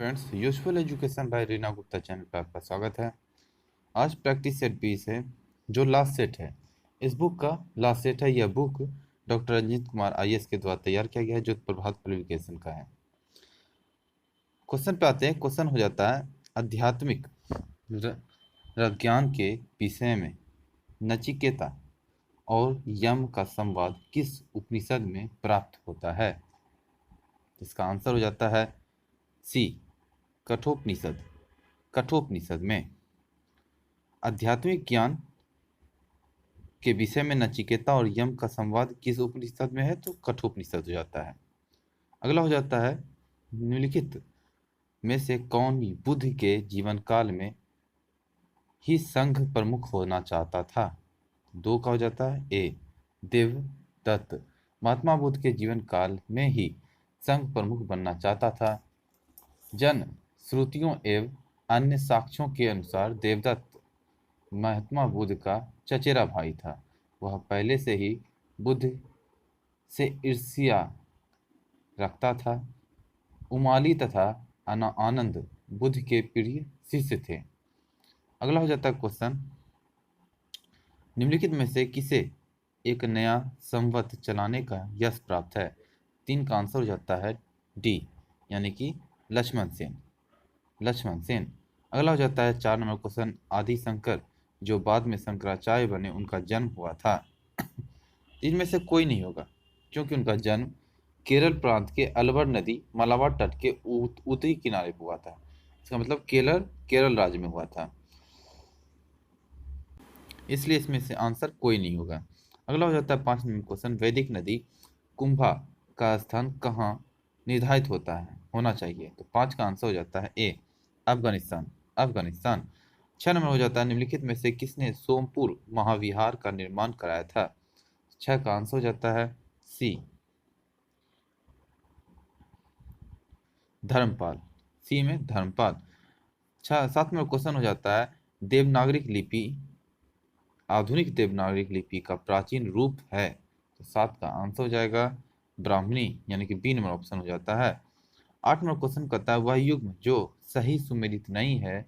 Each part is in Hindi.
Friends, useful education by Reena Gupta channel पर आपका स्वागत है। आज प्रैक्टिस सेट 20 है, जो लास्ट सेट है। इस बुक का लास्ट सेट है। यह book doctor Ranjit Kumar IAS के द्वारा तैयार किया गया है, जो प्रभात पब्लिकेशन का है। क्वेश्चन पे आते हैं। क्वेश्चन हो जाता है, आध्यात्मिक ज्ञान के विषय में नचिकेता और यम का संवाद किस उपनिषद में प्राप्त होता है? इसका आंसर हो जाता है सी, कठोपनिषद। कठोपनिषद में आध्यात्मिक ज्ञान के विषय में नचिकेता और यम का संवाद किस उपनिषद में है? तो कठोपनिषद हो जाता है। अगला हो जाता है, निम्नलिखित में से कौन बुद्ध के जीवन काल में ही संघ प्रमुख होना चाहता था? दो का हो जाता है ए, देवदत्त। महात्मा बुद्ध के जीवन काल में ही संघ प्रमुख बनना चाहता था। जन श्रुतियों एवं अन्य साक्ष्यों के अनुसार देवदत्त महात्मा बुद्ध का चचेरा भाई था। वह पहले से ही बुद्ध से ईर्ष्या रखता था। उमाली तथा आनंद बुद्ध के प्रिय शिष्य थे। अगला हो जाता है क्वेश्चन, निम्नलिखित में से किसे एक नया संवत चलाने का यश प्राप्त है? तीन का आंसर हो जाता है डी, यानी कि लक्ष्मण सेन। लक्ष्मण सेन। अगला हो जाता है 4 नंबर क्वेश्चन, आदि शंकर जो बाद में शंकराचार्य बने, उनका जन्म हुआ था। इनमें से कोई नहीं होगा, क्योंकि उनका जन्म केरल प्रांत के अलवर नदी मलाबार तट के उत्तरी किनारे पर हुआ था। इसका मतलब केरल राज्य में हुआ था, इसलिए इसमें से आंसर कोई नहीं होगा। अगला हो जाता है 5 नंबर क्वेश्चन, वैदिक नदी कुंभा का स्थान कहाँ निर्धारित होना चाहिए? तो 5 का आंसर हो जाता है ए, अफगानिस्तान। अफगानिस्तान। 6 नंबर हो जाता है, निम्नलिखित में से किसने सोमपुर महाविहार का निर्माण कराया था? 6 का आंसर हो जाता है सी, धर्मपाल। सी में धर्मपाल। 7 नंबर क्वेश्चन हो जाता है, देवनागरिक लिपि आधुनिक देवनागरिक लिपि का प्राचीन रूप है? तो 7 का आंसर हो जाएगा ब्राह्मणी, यानी कि बी नंबर ऑप्शन हो जाता है। 8 नंबर क्वेश्चन कहता है, वह युग जो सही सुमेलित नहीं है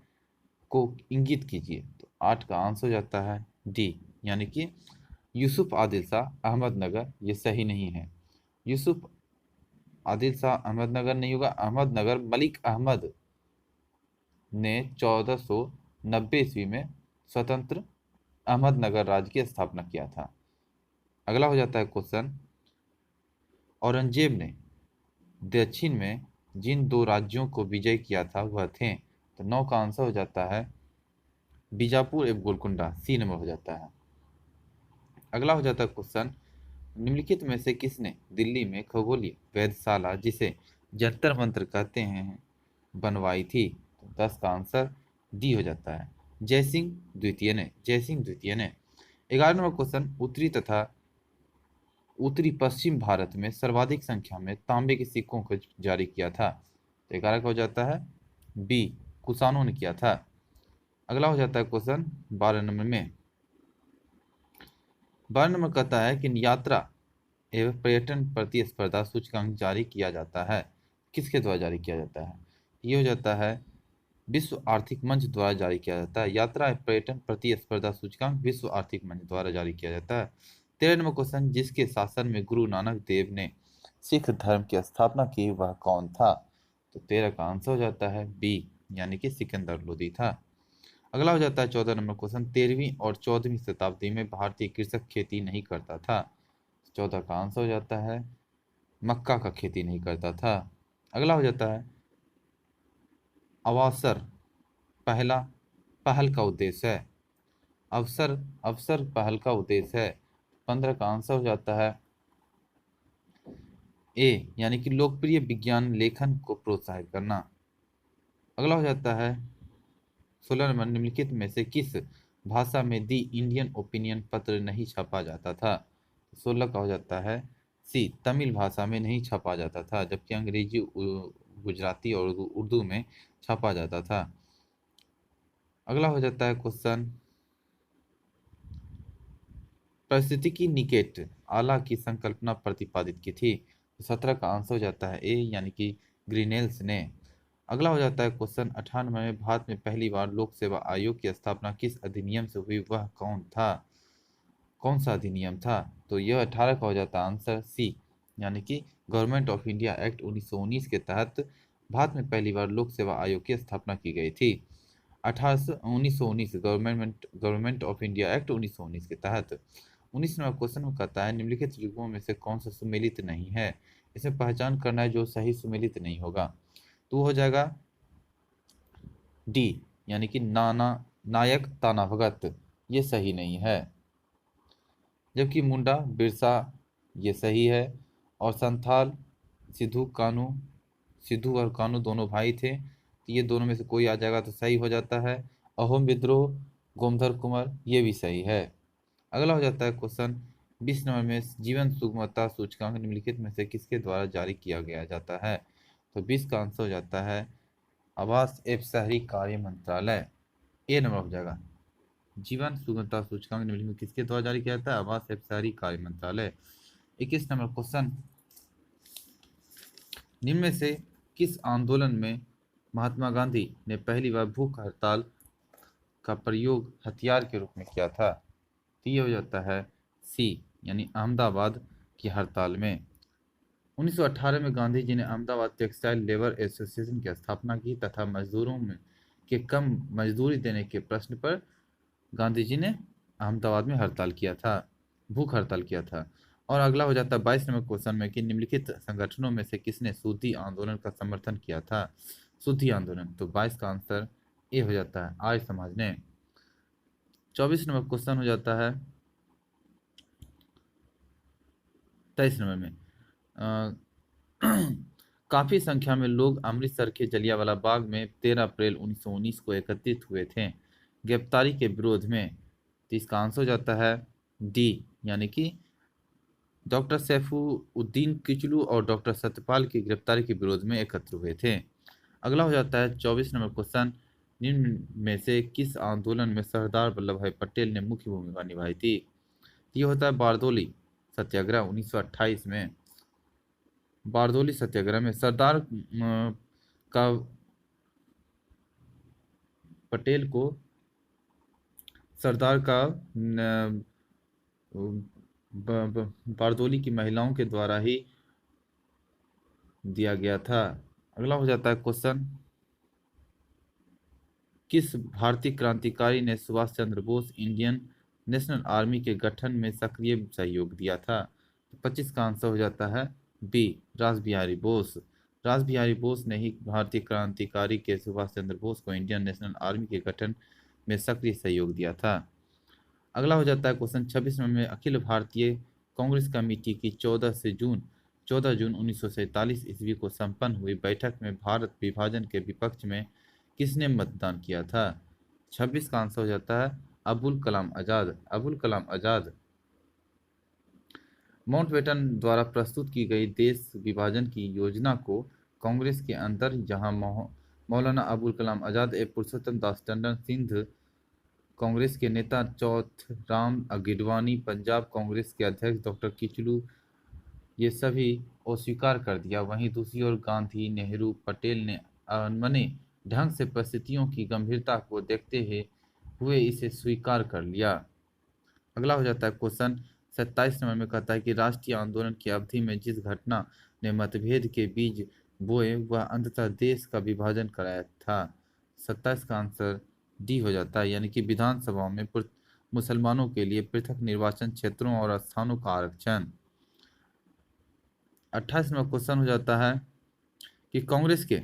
को इंगित कीजिए। तो 8 का आंसर हो जाता है डी, यानी कि यूसुफ आदिल शाह अहमदनगर। ये सही नहीं है। यूसुफ आदिल शाह अहमदनगर नहीं होगा। अहमदनगर मलिक अहमद ने 1490 ईस्वी में स्वतंत्र अहमदनगर राज्य की स्थापना किया था। अगला हो जाता है क्वेश्चन, औरंगजेब ने दक्षिण में जिन 2 राज्यों को विजय किया था वह थे? तो 9 का आंसर हो जाता है बीजापुर एवं गोलकुंडा। सी नंबर हो जाता है। अगला हो जाता है क्वेश्चन, निम्नलिखित में से किसने दिल्ली में खगोलीय वेधशाला, जिसे जंतर मंत्र कहते हैं, बनवाई थी? तो 10 का आंसर डी हो जाता है, जयसिंह द्वितीय ने। जयसिंह द्वितीय ने। 11 नंबर क्वेश्चन, उत्तरी तथा उत्तरी पश्चिम भारत में सर्वाधिक संख्या में तांबे के सिक्कों को जारी किया था? तो 11 का हो जाता है बी, कुषाणों ने किया था। अगला हो जाता है क्वेश्चन 12 नंबर में। 12 नंबर कहता है कि यात्रा एवं पर्यटन प्रतिस्पर्धा सूचकांक जारी किया जाता है, किसके द्वारा जारी किया जाता है? ये हो जाता है विश्व आर्थिक मंच द्वारा जारी किया जाता है। यात्रा एवं पर्यटन प्रतिस्पर्धा सूचकांक विश्व आर्थिक मंच द्वारा जारी किया जाता है। 13 नंबर क्वेश्चन, जिसके शासन में गुरु नानक देव ने सिख धर्म की स्थापना की, वह कौन था? तो 13 का आंसर हो जाता है बी, यानी कि सिकंदर लोदी था। अगला हो जाता है 14 नंबर क्वेश्चन, 13वीं और 14वीं शताब्दी में भारतीय कृषक खेती नहीं करता था? 14 का आंसर हो जाता है मक्का का खेती नहीं करता था। अगला हो जाता है, अवसर पहला पहल का उद्देश्य है। अवसर अवसर पहल का उद्देश्य है। 15 का आंसर हो जाता है ए, यानी कि लोकप्रिय विज्ञान लेखन को प्रोत्साहित करना। अगला हो जाता है 16 नंबर, निम्नलिखित में से किस भाषा में दी इंडियन ओपिनियन पत्र नहीं छपा जाता था? 16 का हो जाता है सी, तमिल भाषा में नहीं छपा जाता था, जबकि अंग्रेजी, गुजराती और उर्दू में छपा जाता था। अगला हो जाता है क्वेश्चन, पारिस्थितिकी निकेट आला की संकल्पना प्रतिपादित की थी? तो 17 का आंसर हो जाता है ए, यानी कि ग्रीनेल्स ने। अगला हो जाता है क्वेश्चन 98 में, भारत में पहली बार लोक सेवा आयोग की स्थापना किस अधिनियम से हुई, वह कौन था? कौन सा अधिनियम था? तो यह 18 का हो जाता है आंसर सी, यानी कि गवर्नमेंट ऑफ इंडिया एक्ट 1919 के तहत भारत में पहली बार लोक सेवा आयोग की स्थापना की गई थी। 1919 गवर्नमेंट ऑफ इंडिया एक्ट 1919 के तहत। 19 नंबर क्वेश्चन में कहता है निम्नलिखित युग्मों में से कौन सा सुमेलित नहीं है? इसे पहचान करना है जो सही सुमेलित नहीं होगा। तो वो हो जाएगा डी, यानी कि नाना नायक ताना भगत, ये सही नहीं है। जबकि मुंडा बिरसा, ये सही है। और संथाल सिद्धू कानू, सिद्धू और कानू दोनों भाई थे, तो ये दोनों में से कोई आ जाएगा तो सही हो जाता है। अहोम विद्रोह गोमधर कुंवर, ये भी सही है। अगला हो जाता है क्वेश्चन 20 नंबर में, जीवन सुगमता सूचकांक निम्नलिखित में से किसके द्वारा जारी किया गया जाता है? तो 20 का आंसर हो जाता है आवास एवं शहरी कार्य मंत्रालय, ए नंबर हो जाएगा। जीवन सुगमता सूचकांक निम्नलिखित में किसके द्वारा जारी किया जाता है? आवास एवं शहरी कार्य मंत्रालय। 21 नंबर क्वेश्चन, निम्न में से किस आंदोलन में महात्मा गांधी ने पहली बार भूख हड़ताल का प्रयोग हथियार के रूप में किया था? तो ये हो जाता है सी, यानी अहमदाबाद की हड़ताल में। 1918 में गांधी जी ने अहमदाबाद टेक्सटाइल लेबर एसोसिएशन की स्थापना की तथा मजदूरों में के कम मजदूरी देने के प्रश्न पर गांधी जी ने अहमदाबाद में हड़ताल किया था, भूख हड़ताल किया था। और अगला हो जाता है 22 नंबर क्वेश्चन में कि निम्नलिखित संगठनों में से किसने सूदी आंदोलन का समर्थन किया था? सूदी आंदोलन, तो 22 का आंसर ए हो जाता है, आर्य समाज ने। 24 नंबर क्वेश्चन हो जाता है 23 नंबर में, काफी संख्या में लोग अमृतसर के जलियांवाला बाग में 13 अप्रैल 1919 को एकत्रित हुए थे गिरफ्तारी के विरोध में। तो इसका आंसर हो जाता है डी, यानी कि डॉक्टर सैफुद्दीन किचलू और डॉक्टर सत्यपाल की गिरफ्तारी के विरोध में एकत्र हुए थे। अगला हो जाता है 24 नंबर क्वेश्चन, निम्न में से किस आंदोलन में सरदार वल्लभ भाई पटेल ने मुख्य भूमिका निभाई थी? ये होता है बारदोली सत्याग्रह 1928 में। बारदोली सत्याग्रह में सरदार का पटेल को सरदार का बारदोली की महिलाओं के द्वारा ही दिया गया था। अगला हो जाता है क्वेश्चन, किस भारतीय क्रांतिकारी ने Subhash Chandra Bose Indian national army के गठन में सक्रिय सहयोग दिया था? तो 25 का आंसर हो जाता है बी, रास बिहारी बोस। रास बिहारी बोस ने ही भारतीय क्रांतिकारी के सुभाष चंद्र बोस को इंडियन नेशनल आर्मी के गठन में सक्रिय सहयोग दिया था। अगला हो जाता है क्वेश्चन 26 नंबर में, अखिल भारतीय कांग्रेस कमेटी की 14 जून 1947 ईस्वी को संपन्न हुई बैठक में भारत विभाजन के विपक्ष में किसने मतदान किया था? 26 का आंसर हो जाता है अबुल कलाम आजाद। अबुल कलाम आजाद। माउंटबेटन द्वारा प्रस्तुत की गई देश विभाजन की योजना को कांग्रेस के अंदर जहां मौलाना अबुल कलाम आजाद एवं पुरुषोत्तम दास टंडन सिंध कांग्रेस के नेता चौथराम गिडवानी, पंजाब कांग्रेस के अध्यक्ष डॉक्टर किचलू, ये सभी अस्वीकार कर दिया। वहीं दूसरी ओर गांधी, नेहरू, पटेल ने अनमने ढंग से परिस्थितियों की गंभीरता को देखते हुए इसे स्वीकार कर लिया। अगला हो जाता है क्वेश्चन 27 नंबर में, कहता है कि राष्ट्रीय आंदोलन की अवधि में जिस घटना ने मतभेद के बीज बोए वह अंततः देश का विभाजन कराया था। 27 का आंसर डी हो जाता है, यानी कि विधानसभाओं में मुसलमानों के लिए पृथक निर्वाचन क्षेत्रों और स्थानों का आरक्षण। 28 नंबर क्वेश्चन हो जाता है कि कांग्रेस के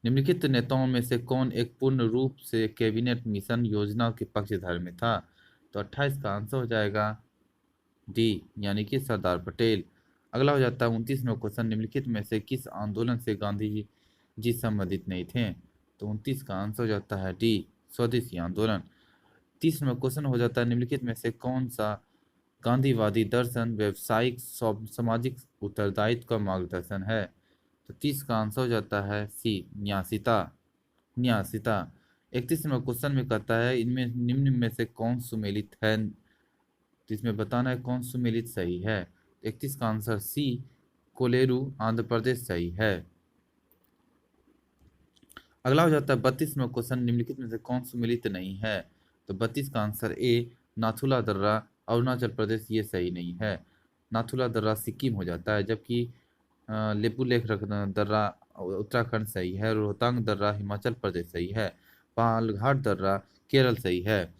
निम्नलिखित नेताओं में से कौन एक पूर्ण रूप से कैबिनेट मिशन योजना के पक्षधर में था? तो 28 का आंसर हो जाएगा डी, यानी कि सरदार पटेल। अगला हो जाता है 29 नंबर क्वेश्चन, निम्नलिखित में से किस आंदोलन से गांधी जी संबंधित नहीं थे? तो 29 का आंसर हो जाता है डी, स्वदेशी आंदोलन। 30 नंबर क्वेश्चन हो जाता है, निम्नलिखित में से कौन सा गांधीवादी दर्शन व्यवसायिक सामाजिक उत्तरदायित्व का मार्गदर्शन है? तो 30 का आंसर हो जाता है सी, न्यासिता। न्यासिता। 31 नंबर क्वेश्चन में कहता है इनमें निम्न में से कौन सुमेलित है? तो इसमें बताना है कौन सुमेलित सही है। 31 का आंसर सी, कोलेरू आंध्र प्रदेश सही है। अगला हो जाता है 32वां क्वेश्चन, निम्नलिखित में से कौन सुमेलित नहीं है? तो 32 का आंसर ए नाथुला दर्रा अरुणाचल प्रदेश, ये सही नहीं है। नाथुला दर्रा सिक्किम हो जाता है, जबकि लेपुलेख दर्रा उत्तराखंड सही है, रोहतांग दर्रा हिमाचल प्रदेश सही है, पालघाट दर्रा केरल सही है।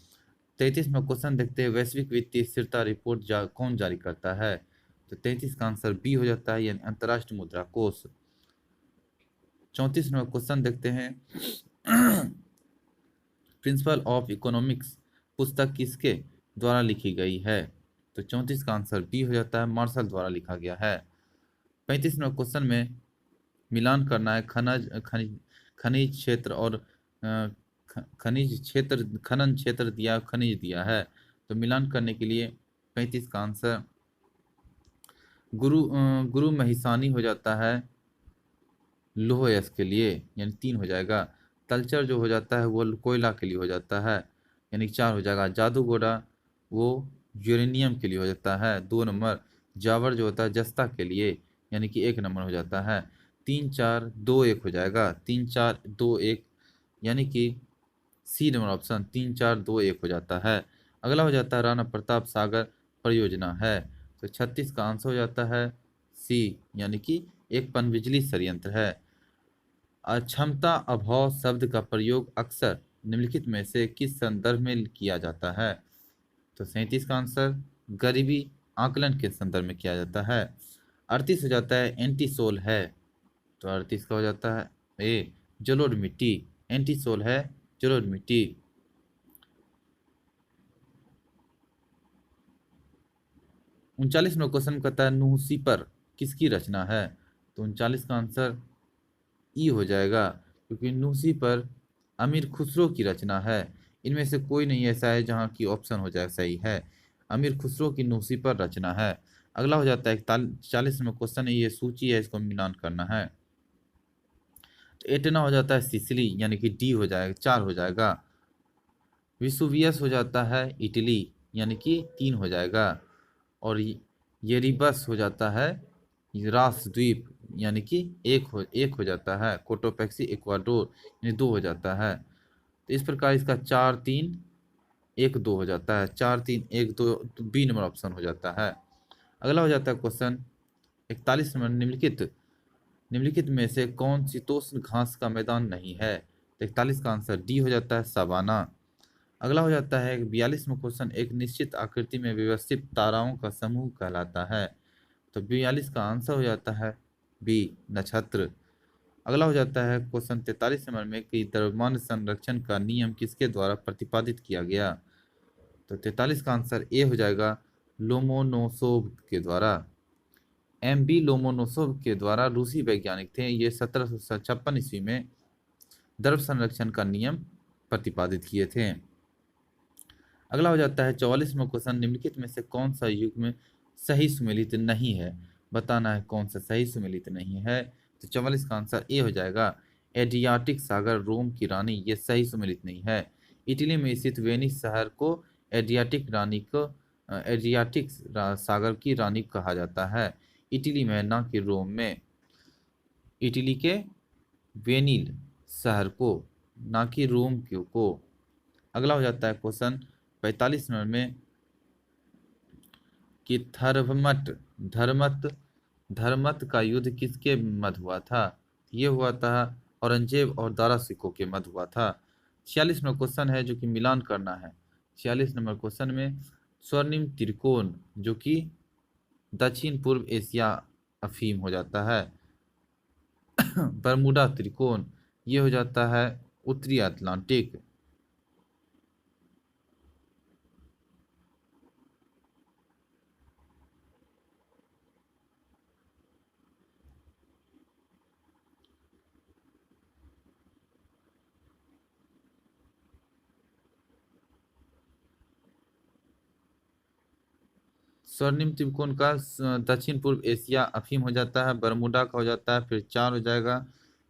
33वां क्वेश्चन देखते हैं, वैश्विक वित्तीय स्थिरता रिपोर्ट कौन जारी करता है? तो 33 का आंसर बी हो जाता है, यानी अंतर्राष्ट्रीय मुद्रा कोष। 34वां क्वेश्चन देखते हैं, प्रिंसिपल ऑफ इकोनॉमिक्स पुस्तक किसके द्वारा लिखी गई है? तो 34 का आंसर बी हो जाता है, मार्शल द्वारा लिखा गया है। 35वां क्वेश्चन में मिलान करना है, खनिज खनिज खनिज क्षेत्र और खनिज क्षेत्र, खनन क्षेत्र दिया, खनिज दिया है। तो मिलान करने के लिए 35 का आंसर गुरु महिसानी हो जाता है, लोह यश के लिए, यानी 3 हो जाएगा। तलचर जो हो जाता है वो कोयला के लिए हो जाता है, यानी 4 हो जाएगा। जादूगोड़ा वो यूरेनियम के लिए हो जाता है, 2 नंबर। जावर जो होता है जस्ता के लिए, यानी कि 1 नंबर हो जाता है। 3 4 2 1 हो जाएगा, 3 4 2 1, यानी कि सी नंबर ऑप्शन 3 4 2 1 हो जाता है। अगला हो जाता है राणा प्रताप सागर परियोजना है, तो 36 का आंसर हो जाता है सी, यानी कि एक पनबिजली संयंत्र है। अक्षमता अभाव शब्द का प्रयोग अक्सर निम्नलिखित में से किस संदर्भ में किया जाता है? तो 37 का आंसर गरीबी आकलन के संदर्भ में किया जाता है। 38 हो जाता है एंटीसोल है, तो 38 का हो जाता है ए जलोढ़ मिट्टी, एंटीसोल है जलोढ़ मिट्टी। 39वां क्वेश्चन कहता है न्यूज़पेपर किसकी रचना है? तो 39 का आंसर ई हो जाएगा, क्योंकि न्यूसी पर अमीर खुसरो की रचना है। इनमें से कोई नहीं ऐसा है जहाँ की ऑप्शन हो जाए सही है, अमीर खुसरो की न्यूसी पर रचना है। अगला हो जाता है 41वां क्वेश्चन है, ये सूची है, इसको मिलान करना है। तो एटना हो जाता है सिसिली, यानी कि डी हो जाएगा, 4 हो जाएगा। विसुवियस हो जाता है इटली, यानी कि 3 हो जाएगा। और येरिबस हो जाता है रास द्वीप, यानी कि एक हो जाता है। कोटोपैक्सी इक्वाडोर, यानी 2 हो जाता है। तो इस प्रकार इसका 4 3 1 2 हो जाता है, 4 3 1 2, तो बी नंबर ऑप्शन हो जाता है। अगला हो जाता है क्वेश्चन 41 नंबर, निम्नलिखित में से कौन शीतोष्ण घास का मैदान नहीं है? तो 41 का आंसर डी हो जाता है सवाना। अगला हो जाता है 42वां क्वेश्चन, एक निश्चित आकृति में व्यवस्थित ताराओं का समूह कहलाता है? तो 42 का आंसर हो जाता है बी नक्षत्र। अगला हो जाता है क्वेश्चन 43 नंबर में कि द्रव्यमान संरक्षण का नियम किसके द्वारा प्रतिपादित किया गया? तो 43 का आंसर ए हो जाएगा, लोमोनोसोव के द्वारा। एम बी लोमोनोसोव के द्वारा, रूसी वैज्ञानिक थे, ये 1756 ईस्वी में द्रव्य संरक्षण का नियम प्रतिपादित किए थे। अगला हो जाता है 44वां क्वेश्चन, निम्नलिखित में से कौन सा युग्म सही सुमेलित नहीं है? बताना है कौन सा सही सुमेलित नहीं है। तो 44 का आंसर ए हो जाएगा, एड्रियाटिक सागर रोम की रानी, ये सही सुमेलित नहीं है। इटली में स्थित वेनिस शहर को एड्रियाटिक सागर की रानी कहा जाता है, इटली में ना कि रोम में। इटली के वेनिल शहर को, ना कि रोम को। अगला हो जाता है क्वेश्चन 45 नंबर में कि धर्मत धर्मत का युद्ध किसके मध्य हुआ था? ये हुआ था औरंगजेब और दारा सिकों के मध्य हुआ था। 46 नंबर क्वेश्चन है जो कि मिलान करना है। 46 नंबर क्वेश्चन में स्वर्णिम त्रिकोण जो कि दक्षिण पूर्व एशिया अफीम हो जाता है। बरमूडा त्रिकोण ये हो जाता है उत्तरी अटलांटिक। स्वर्णिम त्रिकोण का दक्षिण पूर्व एशिया अफीम हो जाता है, बरमूडा का हो जाता है, फिर 4 हो जाएगा,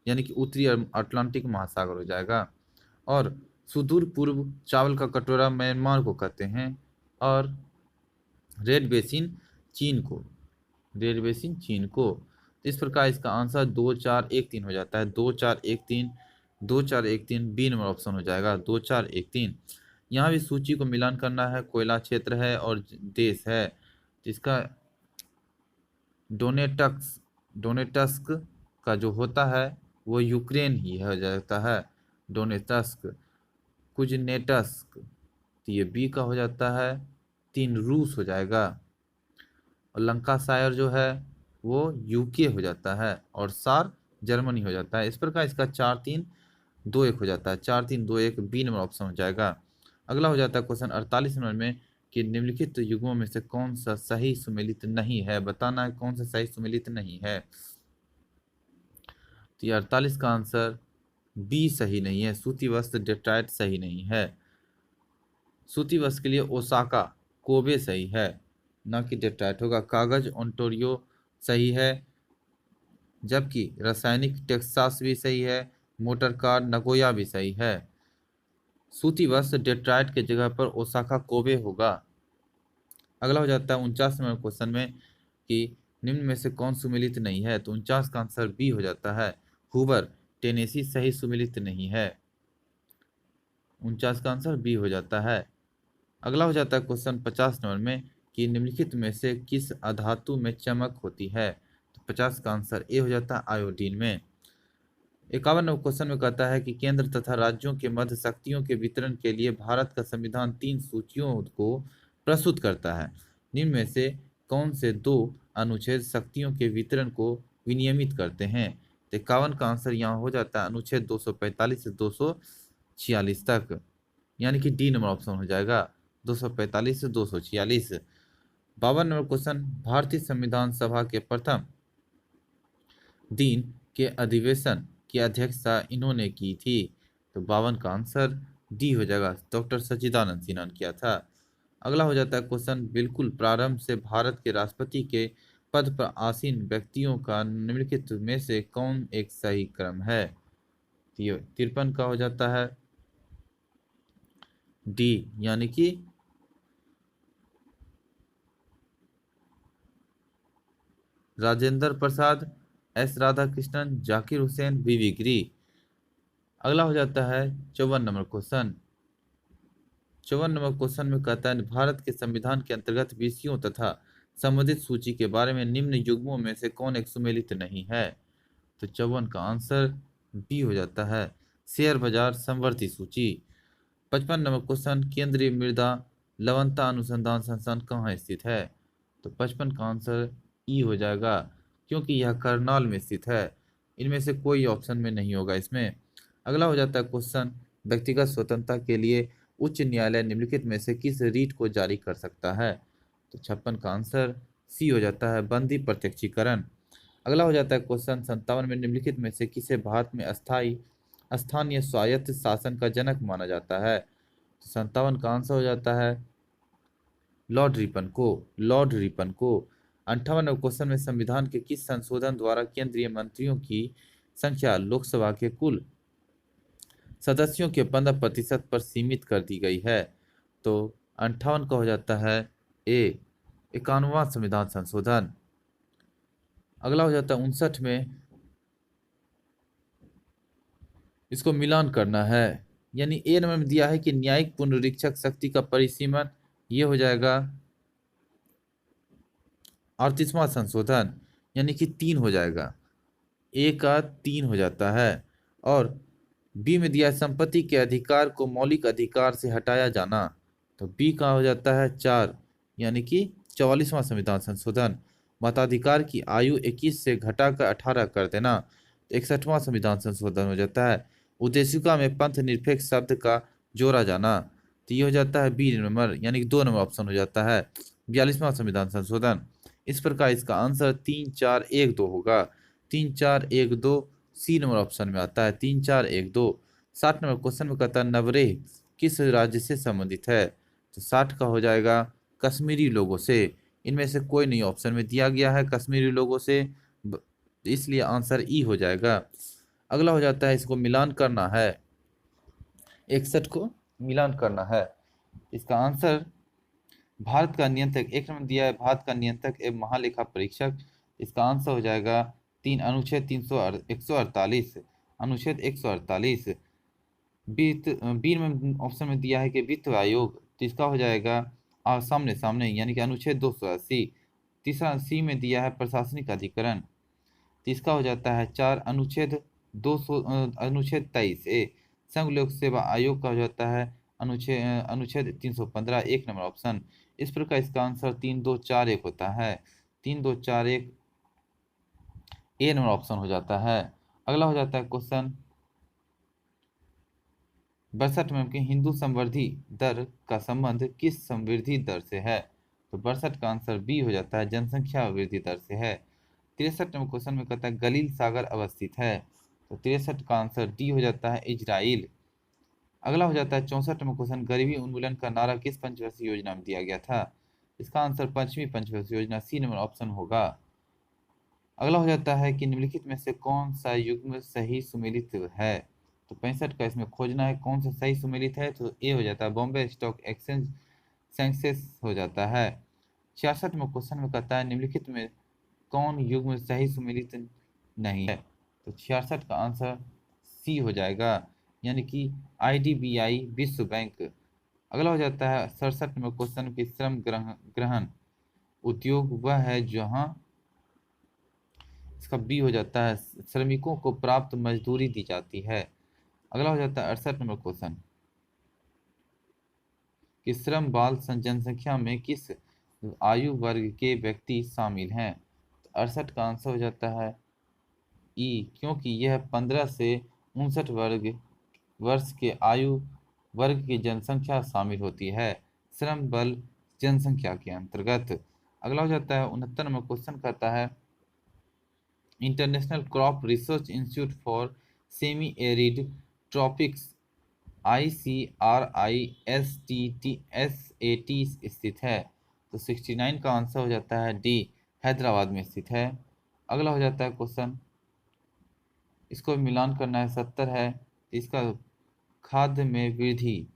यानी कि उत्तरी अटलांटिक महासागर हो जाएगा। और सुदूर पूर्व चावल का कटोरा म्यांमार को कहते हैं, और रेड बेसिन चीन को, रेड बेसिन चीन को। तो इस प्रकार इसका आंसर 2 4 1 3 हो जाता है, 2 4 1 3, 2413 बी नंबर ऑप्शन हो जाएगा 2413। यहाँ भी सूची को मिलान करना है, कोयला क्षेत्र है और देश है, जिसका डोनेटक्स डोनेटस्क का जो होता है वो यूक्रेन ही हो जाता है, डोनेटस्क। कुजनेटस्क, तो ये बी का हो जाता है 3 रूस हो जाएगा। और लंकाशायर जो है वो यूके हो जाता है, और सार जर्मनी हो जाता है। इस प्रकार इसका 4321 हो जाता है, 4321 बी नंबर ऑप्शन हो जाएगा। अगला हो जाता है क्वेश्चन 48 नंबर में कि निम्नलिखित युग्मों में से कौन सा सही सुमेलित नहीं है, बताना है कौन सा सही सुमेलित नहीं है। तो ये 48 का आंसर बी सही नहीं है, सूती वस्त्र डेट्राइट सही नहीं है। सूती वस्त्र के लिए ओसाका कोबे सही है, ना कि डेट्राइट होगा। कागज ओंटारियो सही है, जबकि रासायनिक टेक्सास भी सही है, मोटर कार नगोया भी सही है। सूती वस्त्र डेट्राइट के जगह पर ओसाका कोबे होगा। अगला हो जाता है 49 नंबर क्वेश्चन में कि निम्न में से कौन सुमेलित नहीं है, तो 49 का आंसर बी हो जाता है, हुबर टेनेसी सही सुमेलित नहीं है। 49 का आंसर बी हो जाता है। अगला हो जाता है क्वेश्चन 50 नंबर में कि निम्नलिखित में से किस अधातु में चमक होती है, तो 50 का आंसर ए हो जाता है, आयोडीन में। 51 नंबर क्वेश्चन में कहता है कि केंद्र तथा राज्यों के मध्य शक्तियों के वितरण के लिए भारत का संविधान 3 सूचियों को प्रस्तुत करता है। निम्न में से कौन से 2 अनुच्छेद शक्तियों के वितरण को विनियमित करते हैं, तो 51 का आंसर यहाँ हो जाता है अनुच्छेद 245 से 246 तक, यानी कि डी नंबर ऑप्शन हो जाएगा 245 से 246। 52 नंबर क्वेश्चन, भारतीय संविधान सभा के प्रथम दिन के अधिवेशन की अध्यक्षता इन्होंने की थी, तो 52 का आंसर डी हो जाएगा, डॉक्टर सच्चिदानंद सिन्हा ने किया था। अगला हो जाता है क्वेश्चन, बिल्कुल प्रारंभ से भारत के राष्ट्रपति के पद पर आसीन व्यक्तियों का निम्नलिखित में से कौन एक सही क्रम है, तो ये 53 का हो जाता है डी, यानी कि राजेंद्र प्रसाद, एस राधाकृष्णन, जाकिर हुसैन, बीवी गिरी। अगला हो जाता है 54 नंबर क्वेश्चन। 54 नंबर क्वेश्चन में कहता है भारत के संविधान के अंतर्गत विषयों तथा संबंधित सूची के बारे में निम्न युग्मों में से कौन एक सुमेलित नहीं है, तो 54 का आंसर बी हो जाता है, शेयर बाजार संवर्ती सूची। 55 नंबर क्वेश्चन, केंद्रीय मृदा लवणता अनुसंधान संस्थान कहाँ स्थित है, तो 55 का आंसर ई हो जाएगा, क्योंकि यह करनाल में स्थित है। इनमें से कोई ऑप्शन में नहीं होगा इसमें। अगला हो जाता है क्वेश्चन, व्यक्तिगत स्वतंत्रता के लिए उच्च न्यायालय निम्नलिखित में से किस रीट को जारी कर सकता है, तो 56 का आंसर सी हो जाता है, बंदी प्रत्यक्षीकरण। अगला हो जाता है क्वेश्चन 57 में निम्नलिखित में से किसे भारत में अस्थाई स्थानीय स्वायत्त शासन का जनक माना जाता है, तो 57 का आंसर हो जाता है लॉर्ड रिपन को, लॉर्ड रिपन को। 58 क्वेश्चन में संविधान के किस संशोधन द्वारा केंद्रीय मंत्रियों की संख्या लोकसभा के कुल सदस्यों के 15% पर सीमित कर दी गई है, तो 58 का हो जाता है ए, 51वां संविधान संशोधन। अगला हो जाता है 59 में, इसको मिलान करना है, यानी ए नंबर में दिया है कि न्यायिक पुनरीक्षक शक्ति का परिसीमन, ये हो जाएगा 38वां संशोधन, यानी कि 3 हो जाएगा, ए का 3 हो जाता है। और बी में दिया है संपत्ति के अधिकार को मौलिक अधिकार से हटाया जाना, तो बी का हो जाता है 4, यानी कि 44वां संविधान संशोधन। मताधिकार की आयु 21 से घटाकर 18 कर देना, तो 61वां संविधान संशोधन हो जाता है। उद्देशिका में पंथ निरपेक्ष शब्द का जोड़ा जाना, तो ये हो जाता है बी नंबर, यानी कि 2 नंबर ऑप्शन हो जाता है, 42वां संविधान संशोधन। इस प्रकार इसका आंसर 3-4-1-2 होगा, 3-4-1-2 सी नंबर ऑप्शन में आता है, 3-4-1-2। 60 नंबर क्वेश्चन में कहता है नवरेह किस राज्य से संबंधित है, तो 60 का हो जाएगा कश्मीरी लोगों से। इनमें से कोई नहीं ऑप्शन में दिया गया है कश्मीरी लोगों से, इसलिए आंसर ई हो जाएगा। अगला हो जाता है इसको मिलान करना है, 61 को मिलान करना है। इसका आंसर भारत का नियंत्रक, एक नंबर दिया है भारत का नियंत्रक एवं महालेखा परीक्षक, इसका आंसर हो जाएगा 3 अनुच्छेद 148। अनुच्छेद 148। वित्त बी में ऑप्शन में दिया है कि वित्त आयोग, तो इसका हो जाएगा सामने सामने यानी कि अनुच्छेद 280। तीसरा सी में दिया है प्रशासनिक अधिकरण, तो इसका हो जाता है 4 अनुच्छेद 200 अनुच्छेद 23A। संघ लोक सेवा आयोग का हो जाता है अनुच्छेद 315, एक नंबर ऑप्शन। इस प्रकार इसका आंसर 3241 होता है। 3241 ए नंबर ऑप्शन हो जाता है। अगला हो जाता है क्वेश्चन 62 में कि हिंदू संवृद्धि दर का संबंध किस समृद्धि दर से है? तो 62 का आंसर बी हो जाता है, जनसंख्या वृद्धि दर से है। 63 नंबर क्वेश्चन में कहता है गलील सागर अवस्थित है, तो 63 का आंसर डी हो जाता है, इजराइल। अगला हो जाता है 64 नंबर क्वेश्चन, गरीबी उन्मूलन का नारा किस पंचवर्षीय योजना में दिया गया था? इसका आंसर पंचमी पंचवर्षीय योजना, सी नंबर ऑप्शन होगा। अगला हो जाता है कि निम्नलिखित में से कौन सा युग्म सही सुमेलित है? तो 65 का इसमें खोजना है कौन सा सही सुमेलित है, तो ए हो जाता है, बॉम्बे स्टॉक एक्सचेंज सेंसेक्स हो जाता है। 66 में क्वेश्चन में कहता है निम्नलिखित में कौन युग्म सही सुमेलित नहीं है? तो 66 का आंसर सी हो जाएगा, यानी कि आईडीबीआई विश्व बैंक। अगला हो जाता है 67 नंबर क्वेश्चन की श्रम ग्रहण उद्योग वह है जहां, इसका बी हो जाता है, श्रमिकों को प्राप्त मजदूरी दी जाती है। अगला हो जाता है 68 नंबर क्वेश्चन कि श्रम बाल जनसंख्या में किस आयु वर्ग के व्यक्ति शामिल हैं? तो 68 का आंसर हो जाता है ई, क्योंकि यह 15 से 59 वर्ष के आयु वर्ग की जनसंख्या शामिल होती है श्रम बल जनसंख्या के अंतर्गत। अगला हो जाता है 69 नंबर क्वेश्चन कहता है international crop research institute for semi arid tropics ICRISTTSAT स्थित है, तो 69 का आंसर हो जाता है डी, हैदराबाद में स्थित है। अगला हो जाता है क्वेश्चन, इसको मिलान करना है 70 है, इसका खाद्य में वृद्धि,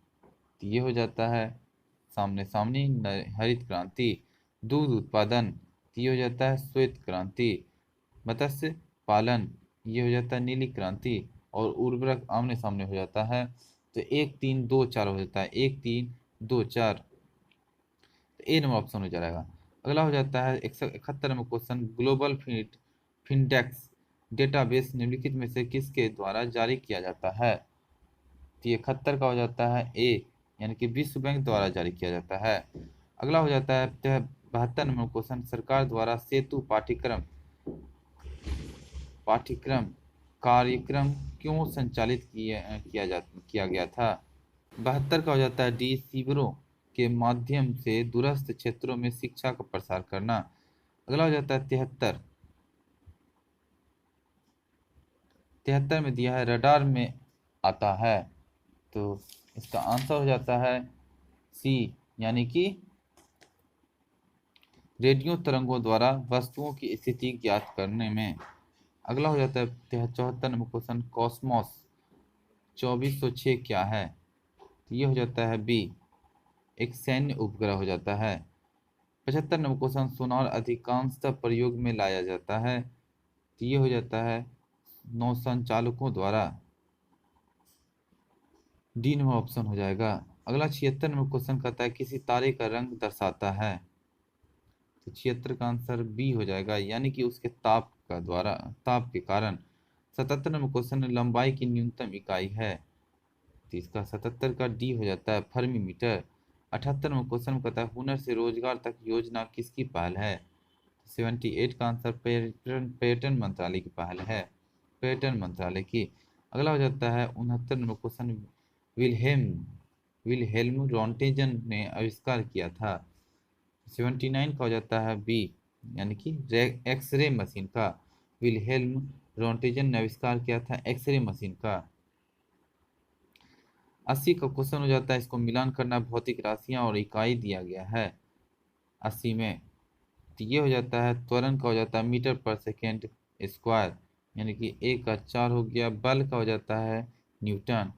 तो ये हो जाता है सामने सामने हरित क्रांति। दूध उत्पादन, तो ये हो जाता है श्वेत क्रांति। मत्स्य पालन, ये हो जाता है नीली क्रांति। और उर्वरक आमने सामने हो जाता है, तो 1 3 2 4 हो जाता है, 1 3 2 4, तो ए नंबर ऑप्शन हो जाएगा। अगला हो जाता है 171 नंबर क्वेश्चन, ग्लोबल फिनडेक्स डेटाबेस निम्नलिखित में से किसके द्वारा जारी किया जाता है? तो ये 71 का हो जाता है ए, यानी कि विश्व बैंक द्वारा जारी किया जाता है। अगला हो जाता है 72 नंबर क्वेश्चन, सरकार द्वारा सेतु पाठ्यक्रम कार्यक्रम क्यों संचालित किया गया था? 72 का हो जाता है डी, शिविरों के माध्यम से दूरस्थ क्षेत्रों में शिक्षा का प्रसार करना। अगला हो जाता है 73। 73 में दिया है रडार में आता है, तो इसका आंसर हो जाता है सी, यानी कि रेडियो तरंगों द्वारा वस्तुओं की स्थिति ज्ञात करने में। अगला हो जाता है 74 नंबर क्वेश्चन, कॉस्मोस 2406 क्या है? तो ये हो जाता है बी, एक सैन्य उपग्रह हो जाता है। 75 नंबर क्वेश्चन, सोनार अधिकांशतः प्रयोग में लाया जाता है, तो ये हो जाता है नौसंचालकों द्वारा, डी नंबर ऑप्शन हो जाएगा। अगला 76 नंबर क्वेश्चन कहता है किसी तारे का रंग दर्शाता है, तो 76 का आंसर बी हो जाएगा, यानी कि उसके ताप के कारण। 77 नंबर क्वेश्चन, लंबाई की न्यूनतम इकाई है, तो इसका 77 का डी हो जाता है, फर्मी मीटर। 78 नंबर क्वेश्चन कहता है हुनर से रोजगार तक योजना किसकी पहल है? 78 का आंसर पर्यटन मंत्रालय की पहल है, पर्यटन मंत्रालय की। अगला हो जाता है 69 number question, Wilhelm Wilhelm Roentgen ने आविष्कार किया था। 79 का हो जाता है बी, यानी कि एक्सरे मशीन का। विलहेल्म रॉन्टेजन ने आविष्कार किया था एक्सरे मशीन का। 80 का क्वेश्चन हो जाता है, इसको मिलान करना, भौतिक राशियां और इकाई दिया गया है 80 में, तो ये हो जाता है त्वरण का हो जाता है मीटर पर सेकेंड स्क्वायर, यानी कि एक का 4 हो गया। बल का हो जाता है न्यूटन,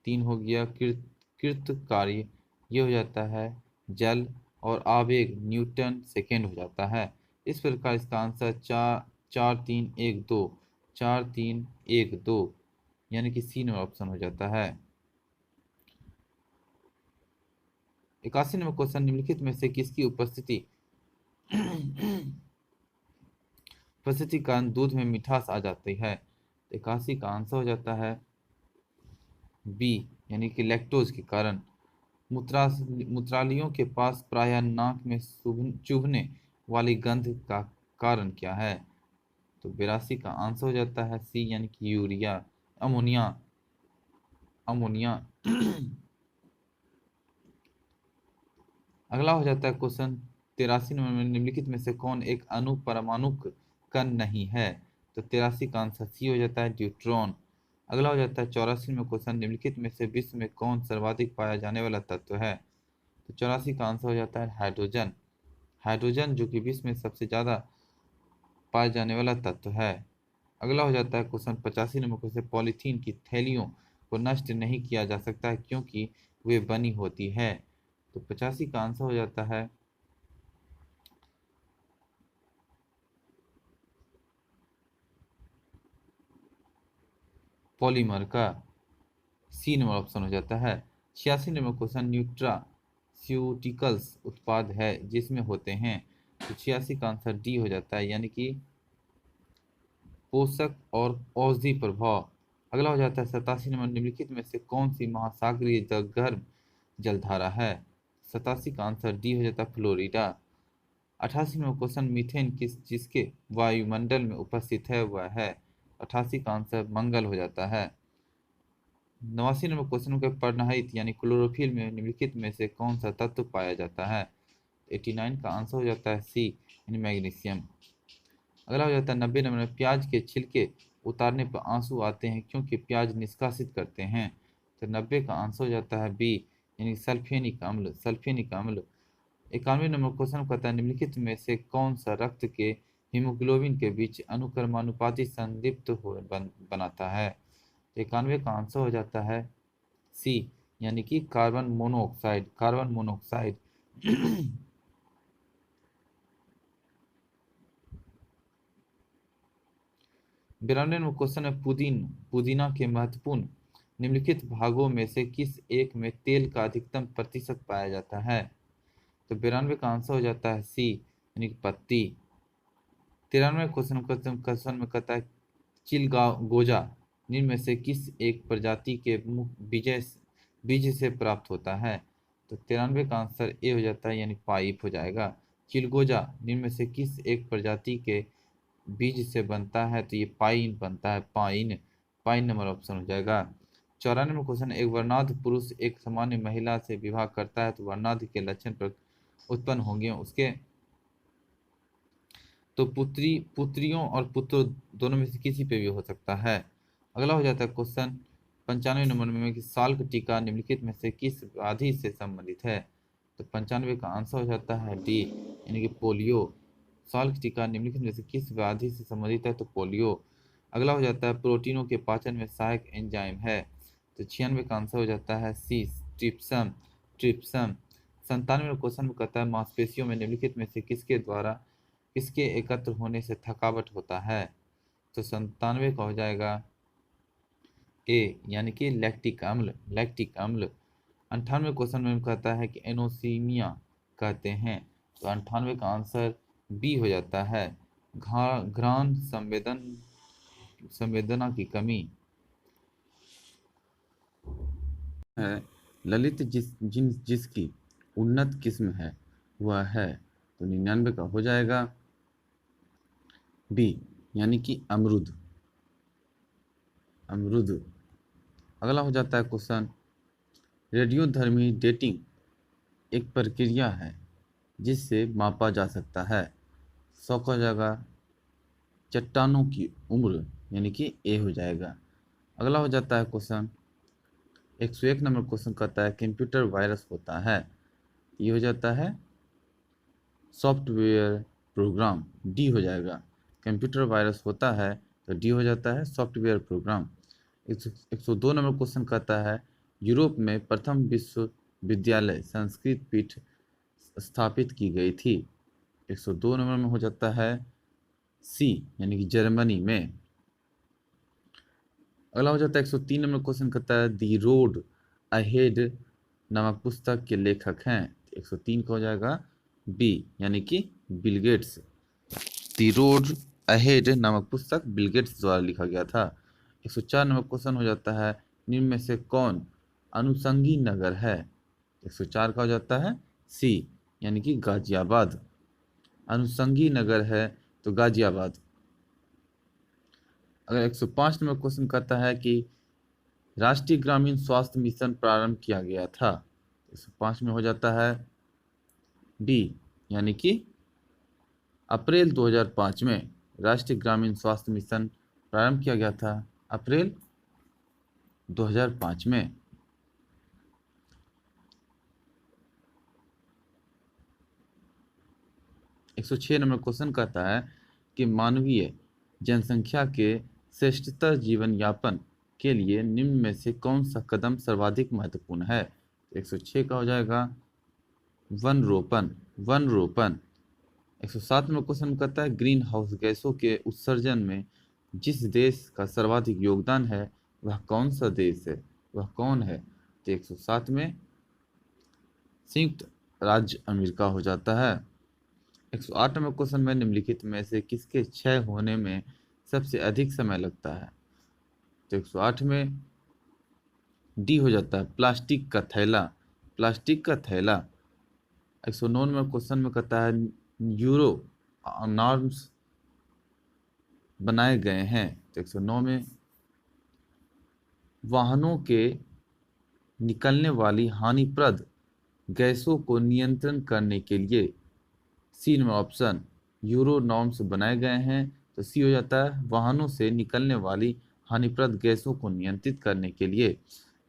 3 हो गया। कृत कार्य, ये हो जाता है जल। और आवेग न्यूटन सेकेंड हो जाता है। इस प्रकार इसका आंसर 4 4 3 1 2, 4 3 1 2 यानी कि सी नंबर ऑप्शन हो जाता है। 81 नंबर क्वेश्चन, निम्नलिखित में से किसकी उपस्थिति उपस्थिति के कारण दूध में मिठास आ जाती है? 81 का आंसर हो जाता है बी, यानी कि लैक्टोज के कारण। मूत्रालियों के पास प्रायः नाक में चुभने वाली गंध का कारण क्या है? तो 82 का आंसर हो जाता है सी, यानी कि यूरिया, अमोनिया, अमोनिया। अगला हो जाता है क्वेश्चन 83 नंबर में, निम्नलिखित में से कौन एक अनुपरमाणुक कण नहीं है? तो 83 का आंसर सी हो जाता है ड्यूट्रॉन। अगला हो जाता है 84 में क्वेश्चन, निम्नलिखित में से विश्व में कौन सर्वाधिक पाया जाने वाला तत्व है? तो 84 का आंसर हो जाता है हाइड्रोजन। हाइड्रोजन जो कि विश्व में सबसे ज्यादा पाया जाने वाला तत्व है। अगला हो जाता है क्वेश्चन 85 नंबर क्वेश्चन, पॉलीथीन की थैलियों को नष्ट नहीं किया जा सकता है क्योंकि वे बनी होती है? तो 85 का आंसर हो जाता है पॉलीमर का, सी नंबर ऑप्शन हो जाता है। 86 नंबर क्वेश्चन, न्यूट्रास्यूटिकल्स उत्पाद है जिसमें होते हैं? तो 86 का आंसर डी हो जाता है, यानी कि पोषक और औषधि प्रभाव। अगला हो जाता है 87 नंबर, निम्नलिखित में से कौन सी महासागरीय गर्म जलधारा है? 87 का आंसर डी हो जाता है फ्लोरिडा। 88 नंबर क्वेश्चन, मीथेन किस जिसके वायुमंडल में उपस्थित है वह है? 88 का आंसर मंगल हो जाता है। 89 नंबर क्वेश्चन के पर्णहित यानी क्लोरोफिल में निम्नलिखित में से कौन सा तत्व पाया जाता है? 89 का आंसर हो जाता है सी, यानी मैग्नीशियम। अगला हो जाता है 90 नंबर में, प्याज के छिलके उतारने पर आंसू आते हैं क्योंकि प्याज निष्कासित करते हैं? तो 90 का आंसर हो जाता है बी, यानी सल्फेनिक अम्ल, सल्फेनिक अम्ल। 91 नंबर क्वेश्चन कहता है, निम्नलिखित में से कौन सा रक्त के हीमोग्लोबिन के बीच अनुक्रमानुपाती संदिप्त बनाता है? 91 का आंसर हो जाता है सी, यानी कि carbon monoxide, carbon monoxide. 92 number question है, पुदीना के महत्वपूर्ण निम्नलिखित भागों में से किस एक में तेल का अधिकतम प्रतिशत पाया जाता है? तो 92 का आंसर हो जाता है सी, यानी कि पत्ती। 93 क्वेश्चन में कहता है, चिलगोजा निम्न में से किस एक प्रजाति के बीज से प्राप्त होता है? तो 93 का आंसर ए हो जाता है, यानी पाइप हो जाएगा। चिलगोजा निम्न में से किस एक प्रजाति के बीज से बनता है? तो ये पाइन बनता है, पाइन। पाइन नंबर ऑप्शन हो जाएगा। 94 क्वेश्चन, एक वर्णांध पुरुष एक सामान्य महिला से विवाह करता है तो वर्णांध के लक्षण पर उत्पन्न होंगे उसके, तो पुत्रियों और पुत्र दोनों में से किसी पे भी हो सकता है। अगला हो जाता है क्वेश्चन 95 नंबर में, कि साल्क टीका निम्नलिखित में से किस व्याधि से संबंधित है? तो 95 का आंसर हो जाता है डी, यानी कि पोलियो। साल्क टीका निम्नलिखित में से किस व्याधि से संबंधित है? तो पोलियो। अगला हो जाता है, प्रोटीनों के पाचन में सहायक एंजाइम है? तो 96 का आंसर हो जाता है सी, ट्रिप्सम, ट्रिप्सम। 97 क्वेश्चन में कहता है, मांसपेशियों में निम्नलिखित में से किसके एकत्र होने से थकावट होता है? तो 97 का हो जाएगा ए, यानी कि लैक्टिक अम्ल, लैक्टिक अम्ल। 98 क्वेश्चन में कहता है कि एनोसीमिया कहते हैं? तो 98 का आंसर बी हो जाता है, घ्राण संवेदना की कमी है। ललित जिसकी उन्नत किस्म है वह है? तो 99 का हो जाएगा बी, यानी कि अमरुद, अमरुद। अगला हो जाता है क्वेश्चन, रेडियोधर्मी डेटिंग एक प्रक्रिया है जिससे मापा जा सकता है? 100 का जगह चट्टानों की उम्र, यानी कि ए हो जाएगा। अगला हो जाता है क्वेश्चन 101 नंबर क्वेश्चन कहता है, कंप्यूटर वायरस होता है? ये हो जाता है सॉफ्टवेयर प्रोग्राम, डी हो जाएगा। कंप्यूटर वायरस होता है तो डी हो जाता है सॉफ्टवेयर प्रोग्राम। 102 नंबर क्वेश्चन कहता है, यूरोप में प्रथम विश्वविद्यालय संस्कृत पीठ स्थापित की गई थी? 102 नंबर में हो जाता है सी, यानी कि जर्मनी में। अगला हो जाता है 103 नंबर क्वेश्चन, कहता है दी रोड अहेड नामक पुस्तक के लेखक हैं। 103 का हो जाएगा बी, यानी कि बिल गेट्स। दी रोड अहेड नामक पुस्तक बिल गेट्स द्वारा लिखा गया था। 104 नंबर क्वेश्चन हो जाता है निम्न में से कौन अनुषंगी नगर है। 104 का हो जाता है सी, यानी कि गाजियाबाद। अनुषंगी नगर है तो गाजियाबाद। अगर 105 नंबर क्वेश्चन कहता है कि राष्ट्रीय ग्रामीण स्वास्थ्य मिशन प्रारंभ किया गया था। 105 में हो जाता है बी, यानी कि अप्रैल 2005 में राष्ट्रीय ग्रामीण स्वास्थ्य मिशन प्रारंभ किया गया था, अप्रैल 2005 में। 106 नंबर क्वेश्चन कहता है कि मानवीय जनसंख्या के श्रेष्ठतर जीवन यापन के लिए निम्न में से कौन सा कदम सर्वाधिक महत्वपूर्ण है। 106 का हो जाएगा वन रोपण, वन रोपण। 107 में क्वेश्चन कहता है ग्रीन हाउस गैसों के उत्सर्जन में जिस देश का सर्वाधिक योगदान है वह कौन सा देश है, वह कौन है। तो 107 में संयुक्त राज्य अमेरिका हो जाता है। 108 नंबर क्वेश्चन में निम्नलिखित में से किसके क्षय होने में सबसे अधिक समय लगता है। तो 108 में डी हो जाता है प्लास्टिक का थैला, प्लास्टिक का थैला। 109 नंबर क्वेश्चन में कहता है यूरो नॉर्म्स बनाए गए हैं। तो 109 में वाहनों के निकलने वाली हानिप्रद गैसों को नियंत्रण करने के लिए C number option euro norms बनाए गए हैं। तो सी हो जाता है वाहनों से निकलने वाली हानिप्रद गैसों को नियंत्रित करने के लिए।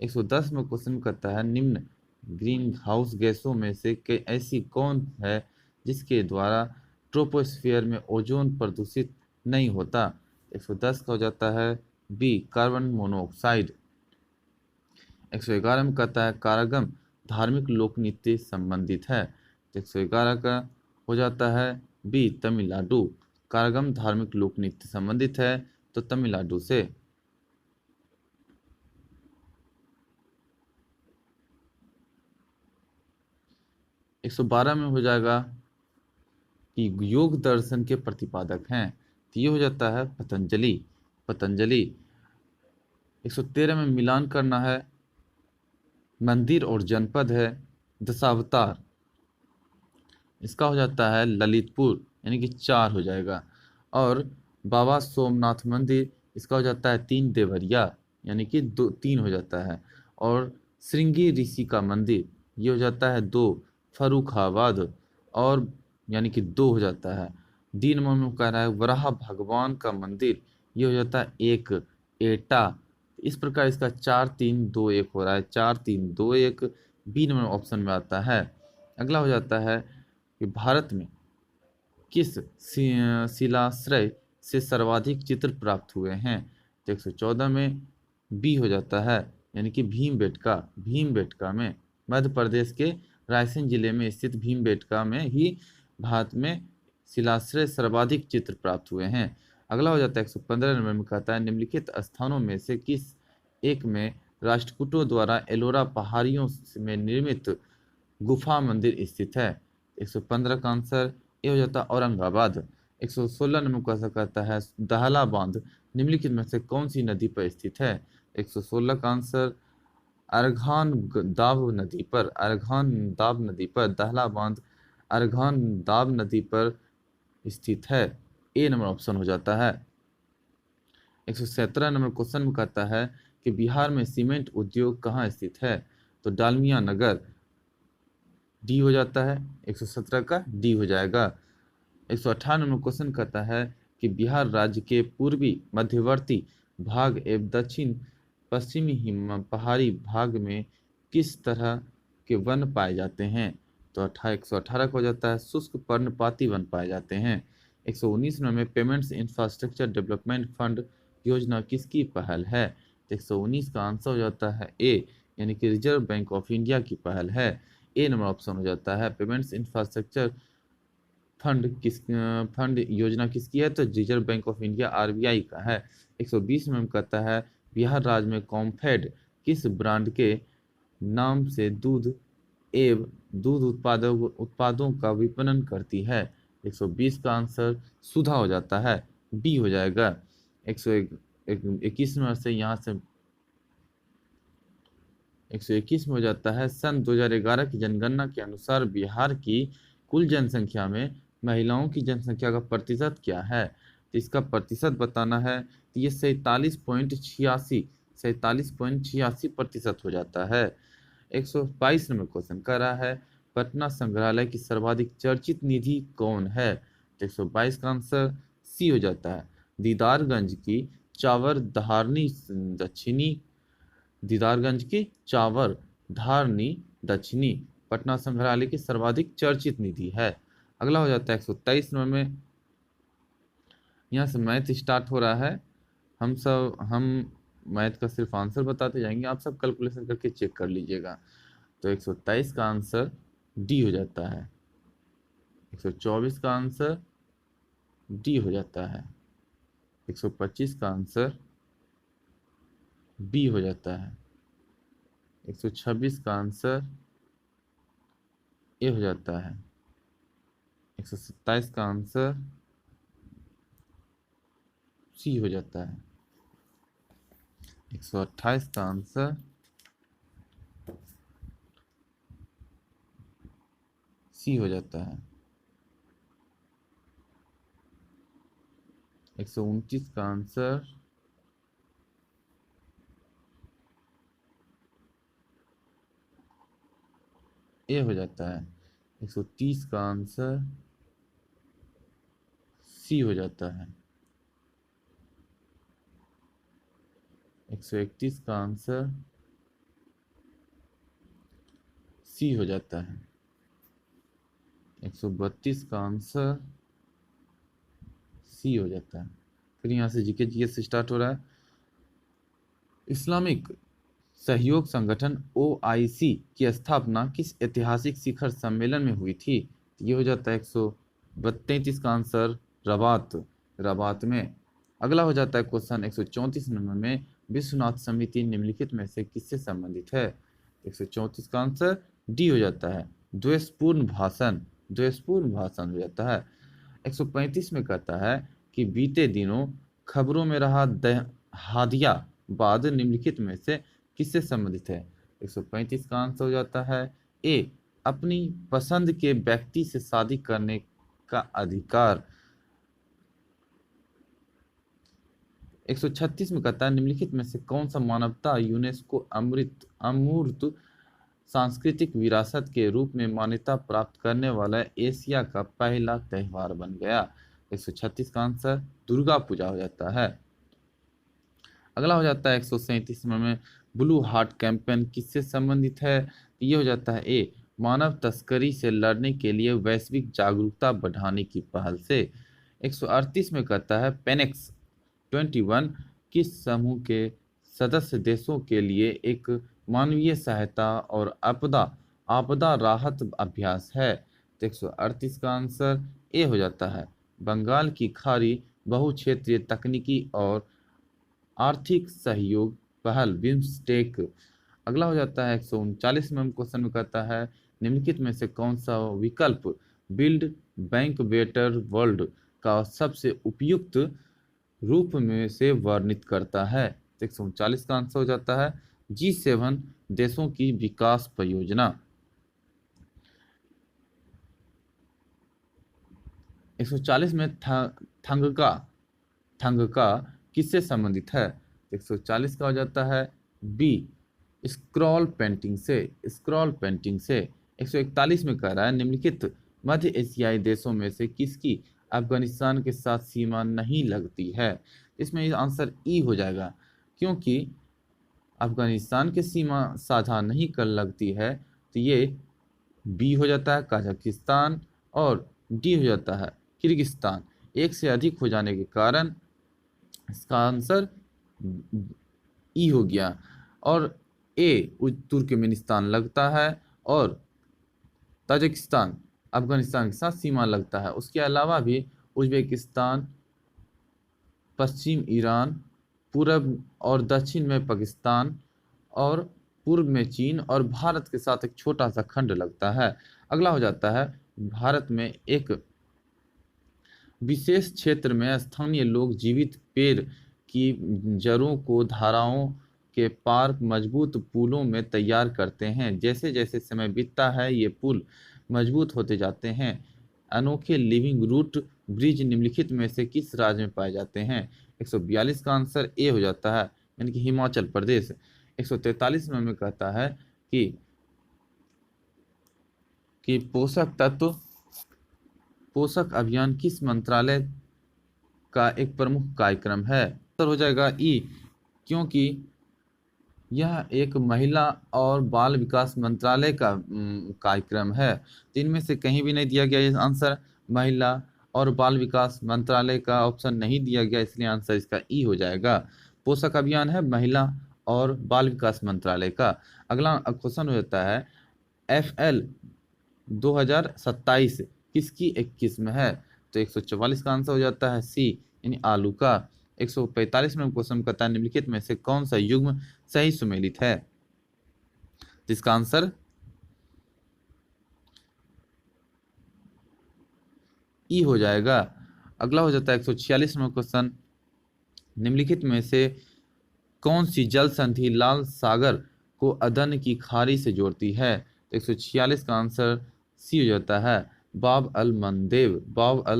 110 में क्वेश्चन करता है निम्न ग्रीन हाउस गैसों में से ऐसी कौन है जिसके द्वारा ट्रोपोस्फियर में ओजोन प्रदूषित नहीं होता। 110 का हो जाता है बी, कार्बन मोनोऑक्साइड। 111 में कहता है कारागम धार्मिक लोक नृत्य संबंधित है। तो 111 का हो जाता है बी, तमिलनाडु। कारागम धार्मिक लोक नृत्य संबंधित है तो तमिलनाडु से। 112 में हो जाएगा कि योग दर्शन के प्रतिपादक हैं। तो ये हो जाता है पतंजलि, पतंजलि। 113 में मिलान करना है मंदिर और जनपद है दशावतार, इसका हो जाता है ललितपुर, यानी कि 4 हो जाएगा। और बाबा सोमनाथ मंदिर, इसका हो जाता है 3 देवरिया, यानी कि 3 हो जाता है। और श्रृंगी ऋषि का मंदिर, ये हो जाता है 2 फर्रुखाबाद, और यानी कि 2 हो जाता है। डी नंबर में कह रहा है वराह भगवान का मंदिर, ये हो जाता है 1 एटा। इस प्रकार इसका 4-3-2-1 हो रहा है, 4-3-2-1 बी नंबर ऑप्शन में आता है। अगला हो जाता है कि भारत में किस शिलाश्रय से सर्वाधिक चित्र प्राप्त हुए हैं। तो 114 में बी हो जाता है, यानी कि भीमबेटका, भीमबेटका में मध्य प्रदेश के रायसेन जिले में स्थित भीमबेटका में ही भारत में शिलाश्रय सर्वाधिक चित्र प्राप्त हुए हैं। अगला हो जाता है 115 नंबर में कहता है निम्नलिखित स्थानों में से किस एक में राष्ट्रकूटों द्वारा एलोरा पहाड़ियों में निर्मित गुफा मंदिर स्थित है। 115 का आंसर ये हो जाता है औरंगाबाद। 116 नंबर क्वेश्चन कहता है दहला बांध निम्नलिखित में से कौन सी नदी पर स्थित है। 116 का आंसर अर्घान दाब नदी पर, अर्घान दाब नदी पर दहला बांध अर्घान दाब नदी पर स्थित है, ए नंबर ऑप्शन हो जाता है। 117 नंबर क्वेश्चन में कहता है कि बिहार में सीमेंट उद्योग कहाँ स्थित है। तो डालमिया नगर, डी हो जाता है। 117 का डी हो जाएगा। 158 नंबर क्वेश्चन कहता है कि बिहार राज्य के पूर्वी मध्यवर्ती भाग एवं दक्षिण पश्चिमी हिम पहाड़ी भाग में किस तरह के वन पाए जाते हैं। तो 118 का हो जाता है शुष्क पर्णपाती वन पाए जाते हैं। 119 नंबर में पेमेंट्स इंफ्रास्ट्रक्चर डेवलपमेंट फंड योजना किसकी पहल है। तो 119 का आंसर हो जाता है ए, यानी कि रिजर्व बैंक ऑफ इंडिया की पहल है, ए नंबर ऑप्शन हो जाता है। पेमेंट्स इंफ्रास्ट्रक्चर फंड योजना किसकी है। तो reserve bank of India RBI का है। 120 में कहता है बिहार राज्य में कॉम्फेड किस ब्रांड के नाम से दूध एवं दूध उत्पादों का विपणन करती है? 120 का आंसर सुधा हो जाता है, बी हो जाएगा। 121 में से यहाँ से 121 में हो जाता है। सन 2011 की जनगणना के अनुसार बिहार की कुल जनसंख्या में महिलाओं की जनसंख्या का प्रतिशत क्या है? तो इसका प्रतिशत बताना है, तो ये 47.86 प्रतिशत हो जाता है। 122 नंबर क्वेश्चन कर रहा है, पटना संग्रहालय की सर्वाधिक चर्चित निधि कौन है? तो 122 का आंसर सी हो जाता है। दीदारगंज की चावर धारनी दक्षिणी दीदारगंज की चावर धारनी दक्षिणी पटना संग्रहालय की सर्वाधिक चर्चित निधि है। अगला हो जाता है 123 नंबर में। यहाँ से मैथ स्टार्ट हो रहा है। हम मैथ का सिर्फ आंसर बताते जाएंगे, आप सब कैलकुलेशन करके चेक कर लीजिएगा। तो 123 का आंसर डी हो जाता है। 124 का आंसर डी हो जाता है। 125 का आंसर बी हो जाता है। 126 का आंसर ए हो जाता है। 127 का आंसर सी हो जाता है। 128 का आंसर सी हो जाता है। 129 का आंसर ए हो जाता है। 130 का आंसर सी हो जाता है। 131 का आंसर सी हो जाता है। 132 का आंसर सी हो जाता है। फिर यहाँ से जीके से स्टार्ट हो रहा है। इस्लामिक सहयोग संगठन OIC की स्थापना किस ऐतिहासिक शिखर सम्मेलन में हुई थी? ये हो जाता है 133 का आंसर रबात में। अगला हो जाता है क्वेश्चन 134 नंबर में, विश्वनाथ समिति निम्नलिखित में से किससे संबंधित है? 134 का आंसर डी हो जाता है। द्वेषपूर्ण भाषण हो जाता है। 135 में कहता है कि बीते दिनों खबरों में रहा हादिया बाद निम्नलिखित में से किससे संबंधित है? 135 का आंसर हो जाता है ए, अपनी पसंद के व्यक्ति से शादी करने का अधिकार। 136 में कहता है निम्नलिखित में से कौन सा मानवता यूनेस्को अमूर्त सांस्कृतिक विरासत के रूप में मान्यता प्राप्त करने वाला एशिया का पहला त्योहार बन गया? 136 का आंसर दुर्गा पूजा हो जाता है। अगला हो जाता है 137 में, ब्लू हार्ट कैंपेन किससे संबंधित है? ये हो जाता है ए, मानव तस्करी से लड़ने के लिए वैश्विक जागरूकता बढ़ाने की पहल से। 138 में कहता है पेनेक्स 21 किस समूह के सदस्य देशों के लिए एक मानवीय सहायता और आपदा राहत अभ्यास है? तो 138 का आंसर ए हो जाता है। बंगाल की खाड़ी बहुक्षेत्रीय तकनीकी और आर्थिक सहयोग पहल बिम्स्टेक। अगला हो जाता है 139 में क्वेश्चन में कहता है निम्नलिखित में से कौन सा विकल्प बिल्ड बैंक बेटर वर्ल्ड का सबसे उपयुक्त रूप में से वर्णित करता है? 139 का आंसर हो जाता है G7 देशों की विकास परियोजना। 140 में थंगका किससे संबंधित है? 140 का हो जाता है बी, स्क्रॉल पेंटिंग से। 141 में कह रहा है निम्नलिखित मध्य एशियाई देशों में से किसकी अफगानिस्तान के साथ सीमा नहीं लगती है? इसमें आंसर ई हो जाएगा, क्योंकि अफगानिस्तान के सीमा साझा नहीं कर लगती है, तो ये बी हो जाता है कजाकिस्तान, और डी हो जाता है किर्गिस्तान। एक से अधिक हो जाने के कारण इसका आंसर ई हो गया। और ए तुर्कमेनिस्तान लगता है, और ताजिकिस्तान अफगानिस्तान के साथ सीमा लगता है। उसके अलावा भी उज्बेकिस्तान, पश्चिम ईरान पूरब और दक्षिण में पाकिस्तान और पूर्व में चीन और भारत के साथ एक छोटा सा खंड लगता है। अगला हो जाता है भारत में एक विशेष क्षेत्र में स्थानीय लोग जीवित पेड़ की जड़ों को धाराओं के पार मजबूत पुलों में तैयार करते हैं। जैसे जैसे समय बीतता है ये पुल मजबूत होते जाते हैं। अनोखे लिविंग रूट ब्रिज निम्नलिखित में से किस राज्य में पाए जाते हैं? 142 का आंसर ए हो जाता है, यानी कि हिमाचल प्रदेश। 143 में कहता है कि पोषक अभियान किस मंत्रालय का एक प्रमुख कार्यक्रम है? उत्तर हो जाएगा ई, क्योंकि यह एक महिला और बाल विकास मंत्रालय का कार्यक्रम है। तो इनमें से कहीं भी नहीं दिया गया ये आंसर, महिला और बाल विकास मंत्रालय का ऑप्शन नहीं दिया गया, इसलिए आंसर इसका ई हो जाएगा। पोषक अभियान है महिला और बाल विकास मंत्रालय का। अगला क्वेश्चन हो जाता है FL 2027 किसकी एक किस्म है? तो 144 का आंसर हो जाता है सी, यानी आलू का। 145 में क्वेश्चन कहता है निम्नलिखित में से कौन सा युग्म सही सुमेलित है? तो इसका आंसर ई हो जाएगा। अगला हो जाता है 146 में क्वेश्चन, निम्नलिखित में से कौन सी जल संधि लाल सागर को अदन की खाड़ी से जोड़ती है? तो 146 का आंसर सी हो जाता है, बाब अल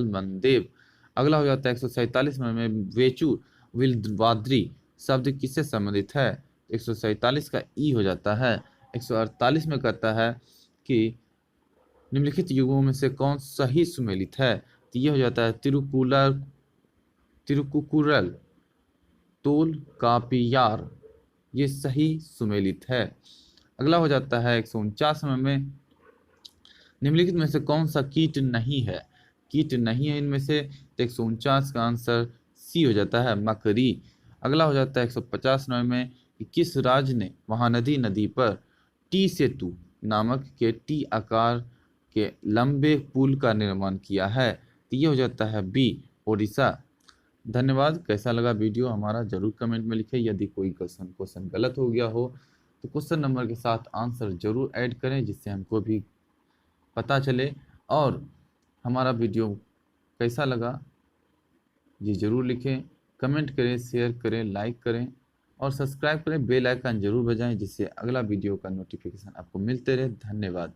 मंदेब। अगला हो जाता है 147 में वेचू विलवाद्री शब्द किससे संबंधित है? 147 का ई हो जाता है। 148 में कहता है कि निम्नलिखित युगों में से कौन सही सुमेलित है? तो ये हो जाता है तिरुकुकुरल तोल कापियार, ये सही सुमेलित है। अगला हो जाता है 149 में निम्नलिखित में से कौन सा कीट नहीं है? कीट नहीं है इनमें से, तो 149 का आंसर सी हो जाता है, मकड़ी। अगला हो जाता है 150 में कि किस राज्य ने महानदी नदी पर टी सेतु नामक के टी आकार के लंबे पुल का निर्माण किया है? तो ये हो जाता है बी, ओडिशा। धन्यवाद। कैसा लगा वीडियो हमारा जरूर कमेंट में लिखें। यदि कोई क्वेश्चन गलत हो गया हो तो क्वेश्चन नंबर के साथ आंसर जरूर ऐड करें, जिससे हमको भी पता चले। और हमारा वीडियो कैसा लगा ये जरूर लिखें, कमेंट करें, शेयर करें, लाइक करें और सब्सक्राइब करें। बेल आइकन जरूर बजाएं, जिससे अगला वीडियो का नोटिफिकेशन आपको मिलते रहे। धन्यवाद।